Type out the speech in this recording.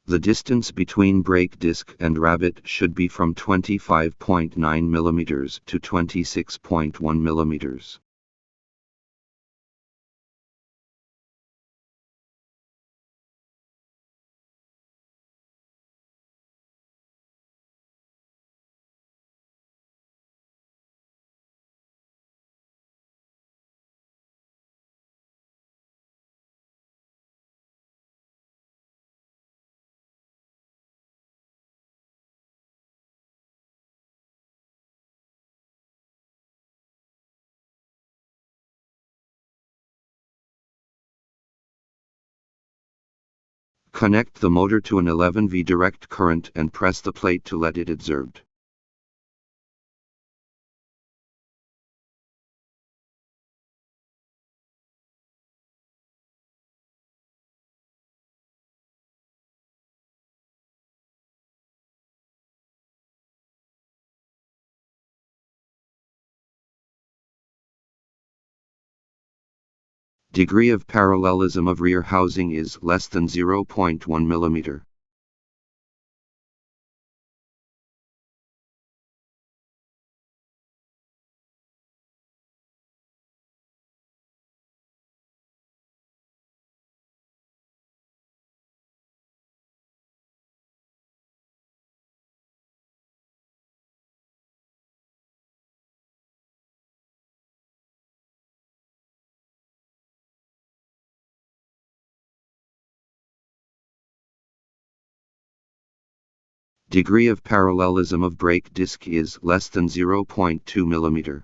The distance between brake disc and rabbet should be from 25.9 mm to 26.1 mm. Connect the motor to an 11V direct current and press the plate to let it adsorbed. Degree of parallelism of rear housing is less than 0.1 mm. Degree of parallelism of brake disc is less than 0.2 mm.